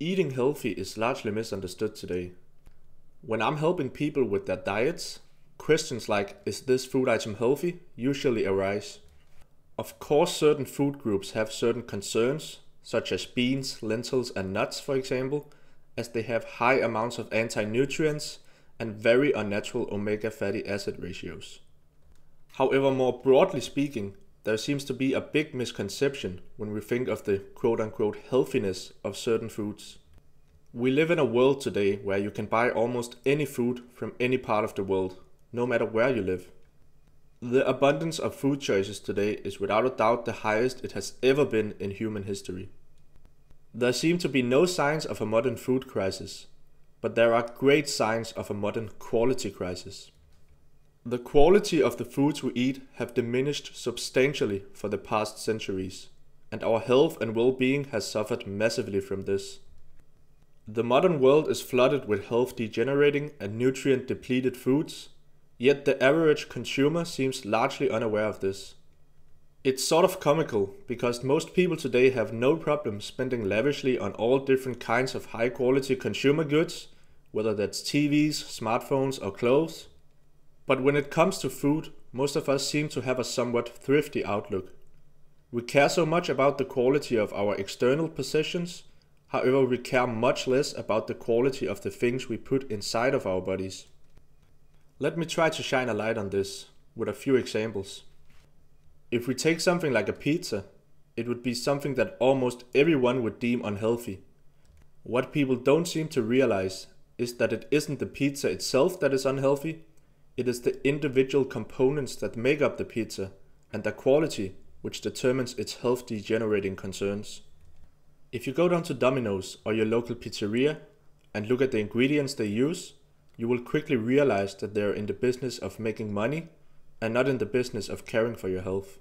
Eating healthy is largely misunderstood today. When I'm helping people with their diets, questions like, is this food item healthy, usually arise. Of course, certain food groups have certain concerns, such as beans, lentils, and nuts, for example, as they have high amounts of anti-nutrients and very unnatural omega fatty acid ratios. However, more broadly speaking, there seems to be a big misconception when we think of the quote-unquote healthiness of certain foods. We live in a world today where you can buy almost any food from any part of the world, no matter where you live. The abundance of food choices today is without a doubt the highest it has ever been in human history. There seem to be no signs of a modern food crisis, but there are great signs of a modern quality crisis. The quality of the foods we eat have diminished substantially for the past centuries, and our health and well-being has suffered massively from this. The modern world is flooded with health-degenerating and nutrient-depleted foods, yet the average consumer seems largely unaware of this. It's sort of comical, because most people today have no problem spending lavishly on all different kinds of high-quality consumer goods, whether that's TVs, smartphones, or clothes. But when it comes to food, most of us seem to have a somewhat thrifty outlook. We care so much about the quality of our external possessions, however we care much less about the quality of the things we put inside of our bodies. Let me try to shine a light on this with a few examples. If we take something like a pizza, it would be something that almost everyone would deem unhealthy. What people don't seem to realize is that it isn't the pizza itself that is unhealthy. It is the individual components that make up the pizza and the quality which determines its health-degenerating concerns. If you go down to Domino's or your local pizzeria and look at the ingredients they use, you will quickly realize that they are in the business of making money and not in the business of caring for your health.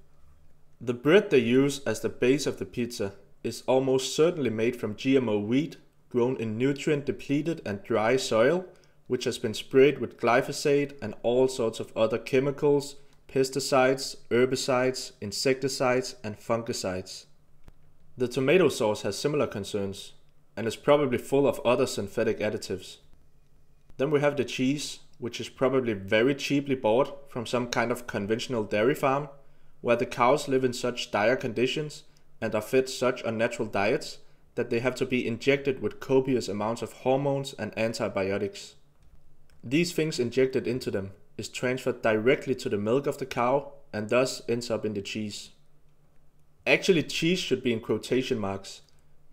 The bread they use as the base of the pizza is almost certainly made from GMO wheat grown in nutrient-depleted and dry soil, which has been sprayed with glyphosate and all sorts of other chemicals, pesticides, herbicides, insecticides, and fungicides. The tomato sauce has similar concerns, and is probably full of other synthetic additives. Then we have the cheese, which is probably very cheaply bought from some kind of conventional dairy farm, where the cows live in such dire conditions and are fed such unnatural diets that they have to be injected with copious amounts of hormones and antibiotics. These things injected into them is transferred directly to the milk of the cow and thus ends up in the cheese. Actually, cheese should be in quotation marks,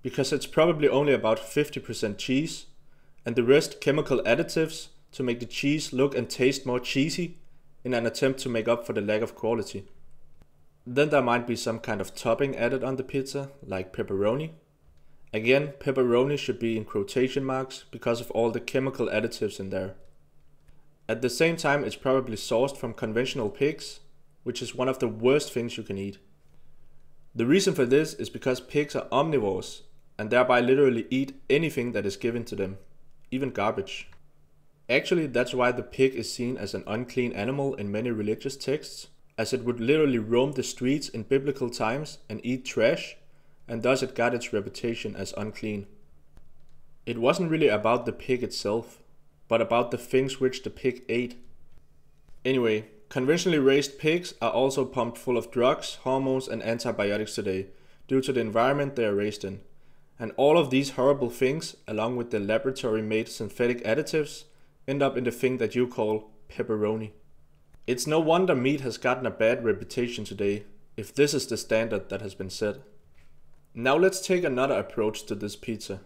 because it's probably only about 50% cheese, and the rest chemical additives to make the cheese look and taste more cheesy in an attempt to make up for the lack of quality. Then there might be some kind of topping added on the pizza, like pepperoni. Again, pepperoni should be in quotation marks because of all the chemical additives in there. At the same time, it's probably sourced from conventional pigs, which is one of the worst things you can eat. The reason for this is because pigs are omnivores and thereby literally eat anything that is given to them, even garbage. Actually, that's why the pig is seen as an unclean animal in many religious texts, as it would literally roam the streets in biblical times and eat trash, and thus it got its reputation as unclean. It wasn't really about the pig itself, but about the things which the pig ate. Anyway, conventionally raised pigs are also pumped full of drugs, hormones, and antibiotics today, due to the environment they are raised in. And all of these horrible things, along with the laboratory-made synthetic additives, end up in the thing that you call pepperoni. It's no wonder meat has gotten a bad reputation today, if this is the standard that has been set. Now let's take another approach to this pizza.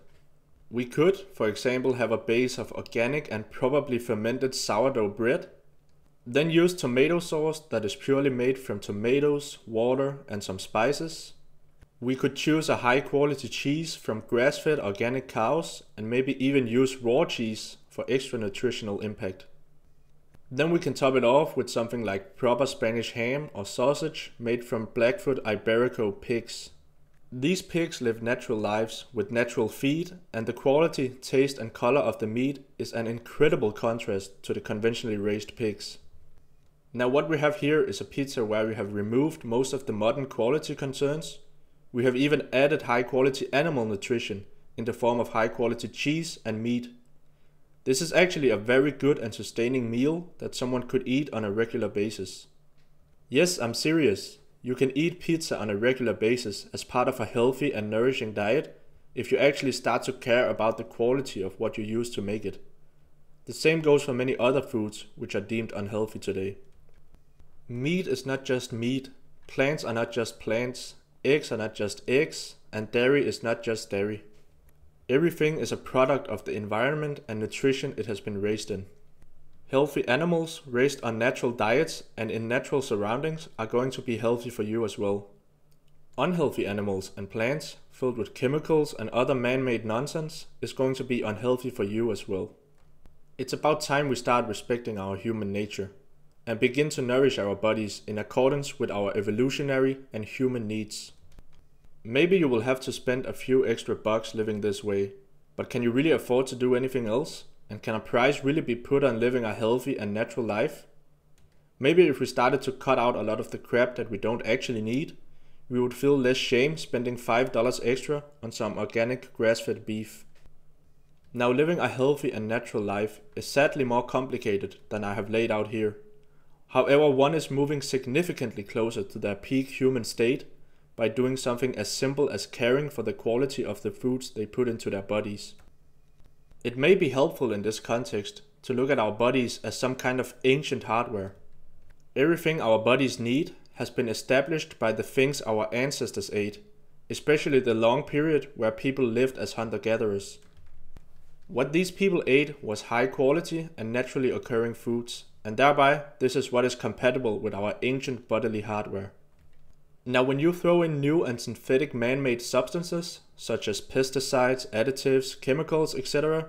We could, for example, have a base of organic and probably fermented sourdough bread, then use tomato sauce that is purely made from tomatoes, water, and some spices. We could choose a high quality cheese from grass-fed organic cows and maybe even use raw cheese for extra nutritional impact. Then we can top it off with something like proper Spanish ham or sausage made from Blackfoot Iberico pigs. These pigs live natural lives with natural feed, and the quality, taste and color of the meat is an incredible contrast to the conventionally raised pigs. Now what we have here is a pizza where we have removed most of the modern quality concerns. We have even added high quality animal nutrition, in the form of high quality cheese and meat. This is actually a very good and sustaining meal that someone could eat on a regular basis. Yes, I'm serious. You can eat pizza on a regular basis as part of a healthy and nourishing diet if you actually start to care about the quality of what you use to make it. The same goes for many other foods which are deemed unhealthy today. Meat is not just meat, plants are not just plants, eggs are not just eggs, and dairy is not just dairy. Everything is a product of the environment and nutrition it has been raised in. Healthy animals raised on natural diets and in natural surroundings are going to be healthy for you as well. Unhealthy animals and plants filled with chemicals and other man-made nonsense is going to be unhealthy for you as well. It's about time we start respecting our human nature and begin to nourish our bodies in accordance with our evolutionary and human needs. Maybe you will have to spend a few extra bucks living this way, but can you really afford to do anything else? And can a price really be put on living a healthy and natural life? Maybe if we started to cut out a lot of the crap that we don't actually need, we would feel less shame spending $5 extra on some organic grass-fed beef. Now, living a healthy and natural life is sadly more complicated than I have laid out here. However, one is moving significantly closer to their peak human state by doing something as simple as caring for the quality of the foods they put into their bodies. It may be helpful in this context to look at our bodies as some kind of ancient hardware. Everything our bodies need has been established by the things our ancestors ate, especially the long period where people lived as hunter-gatherers. What these people ate was high quality and naturally occurring foods, and thereby this is what is compatible with our ancient bodily hardware. Now, when you throw in new and synthetic man-made substances, such as pesticides, additives, chemicals, etc.,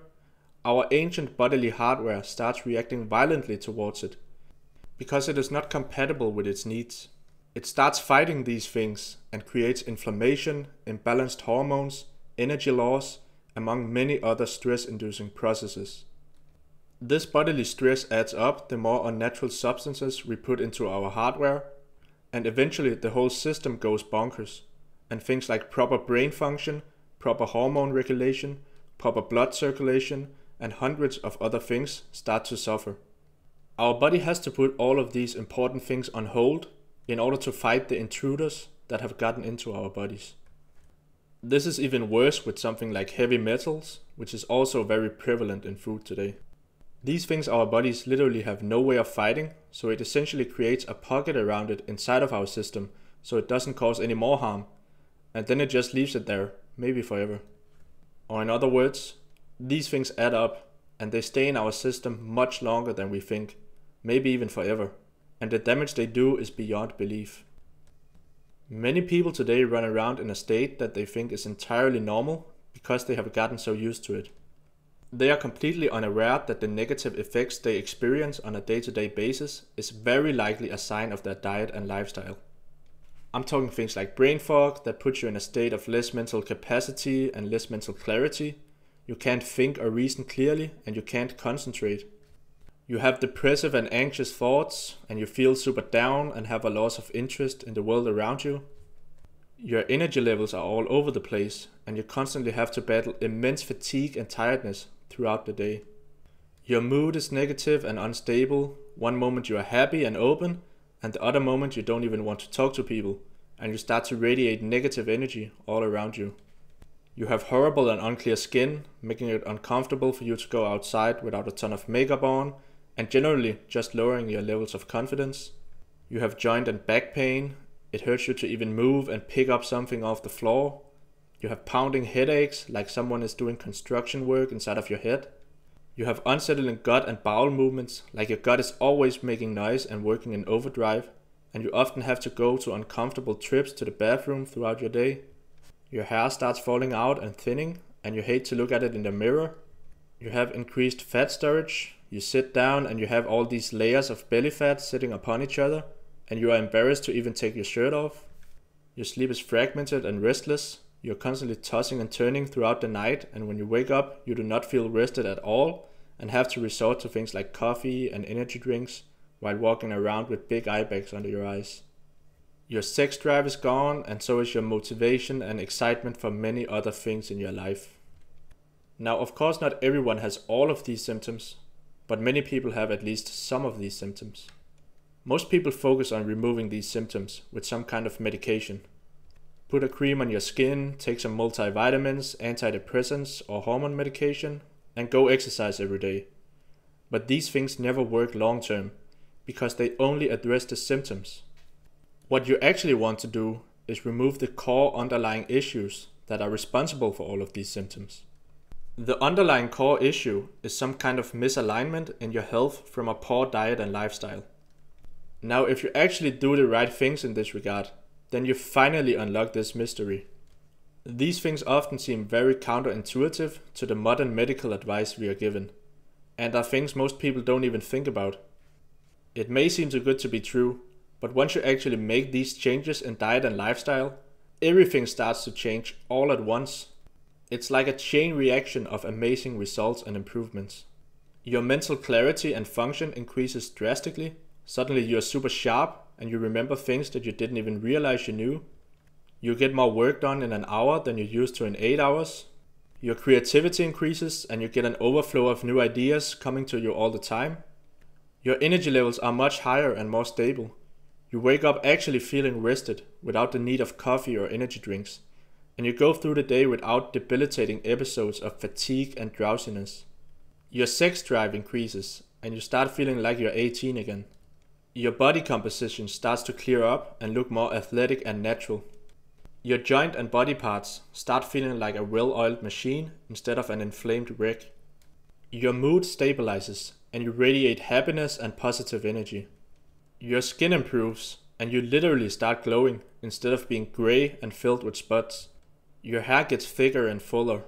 our ancient bodily hardware starts reacting violently towards it, because it is not compatible with its needs. It starts fighting these things and creates inflammation, imbalanced hormones, energy loss, among many other stress-inducing processes. This bodily stress adds up the more unnatural substances we put into our hardware, and eventually the whole system goes bonkers, and things like proper brain function, proper hormone regulation, proper blood circulation, and hundreds of other things start to suffer. Our body has to put all of these important things on hold in order to fight the intruders that have gotten into our bodies. This is even worse with something like heavy metals, which is also very prevalent in food today. These things our bodies literally have no way of fighting, so it essentially creates a pocket around it inside of our system, so it doesn't cause any more harm, and then it just leaves it there, maybe forever. Or in other words, these things add up, and they stay in our system much longer than we think, maybe even forever, and the damage they do is beyond belief. Many people today run around in a state that they think is entirely normal because they have gotten so used to it. They are completely unaware that the negative effects they experience on a day-to-day basis is very likely a sign of their diet and lifestyle. I'm talking things like brain fog that puts you in a state of less mental capacity and less mental clarity. You can't think or reason clearly, and you can't concentrate. You have depressive and anxious thoughts, and you feel super down and have a loss of interest in the world around you. Your energy levels are all over the place, and you constantly have to battle immense fatigue and tiredness throughout the day. Your mood is negative and unstable. One moment you are happy and open, and the other moment you don't even want to talk to people, and you start to radiate negative energy all around you. You have horrible and unclear skin, making it uncomfortable for you to go outside without a ton of makeup on, and generally just lowering your levels of confidence. You have joint and back pain. It hurts you to even move and pick up something off the floor. You have pounding headaches, like someone is doing construction work inside of your head. You have unsettling gut and bowel movements, like your gut is always making noise and working in overdrive, and you often have to go to uncomfortable trips to the bathroom throughout your day. Your hair starts falling out and thinning, and you hate to look at it in the mirror. You have increased fat storage. You sit down and you have all these layers of belly fat sitting upon each other, and you are embarrassed to even take your shirt off. Your sleep is fragmented and restless. You are constantly tossing and turning throughout the night, and when you wake up, you do not feel rested at all and have to resort to things like coffee and energy drinks while walking around with big eye bags under your eyes. Your sex drive is gone, and so is your motivation and excitement for many other things in your life. Now, of course, not everyone has all of these symptoms, but many people have at least some of these symptoms. Most people focus on removing these symptoms with some kind of medication. Put a cream on your skin, take some multivitamins, antidepressants, or hormone medication, and go exercise every day. But these things never work long term, because they only address the symptoms. What you actually want to do is remove the core underlying issues that are responsible for all of these symptoms. The underlying core issue is some kind of misalignment in your health from a poor diet and lifestyle. Now, if you actually do the right things in this regard, then you finally unlock this mystery. These things often seem very counterintuitive to the modern medical advice we are given, and are things most people don't even think about. It may seem too good to be true, but once you actually make these changes in diet and lifestyle, everything starts to change all at once. It's like a chain reaction of amazing results and improvements. Your mental clarity and function increases drastically. Suddenly you're super sharp and you remember things that you didn't even realize you knew. You get more work done in an hour than you used to in 8 hours. Your creativity increases and you get an overflow of new ideas coming to you all the time. Your energy levels are much higher and more stable. You wake up actually feeling rested without the need of coffee or energy drinks. And you go through the day without debilitating episodes of fatigue and drowsiness. Your sex drive increases and you start feeling like you're 18 again. Your body composition starts to clear up and look more athletic and natural. Your joint and body parts start feeling like a well-oiled machine instead of an inflamed wreck. Your mood stabilizes and you radiate happiness and positive energy. Your skin improves and you literally start glowing instead of being gray and filled with spots. Your hair gets thicker and fuller.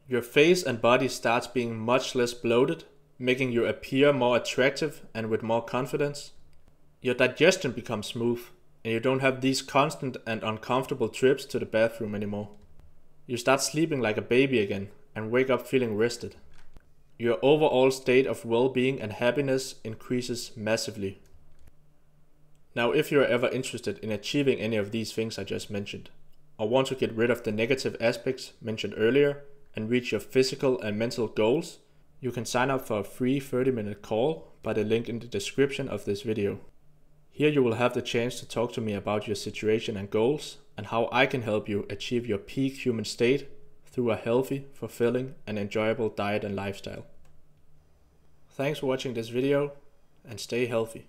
Your face and body starts being much less bloated, making you appear more attractive and with more confidence. Your digestion becomes smooth, and you don't have these constant and uncomfortable trips to the bathroom anymore. You start sleeping like a baby again, and wake up feeling rested. Your overall state of well-being and happiness increases massively. Now, if you are ever interested in achieving any of these things I just mentioned, or want to get rid of the negative aspects mentioned earlier, and reach your physical and mental goals, you can sign up for a free 30-minute call by the link in the description of this video. Here you will have the chance to talk to me about your situation and goals, and how I can help you achieve your peak human state through a healthy, fulfilling, and enjoyable diet and lifestyle. Thanks for watching this video, and stay healthy.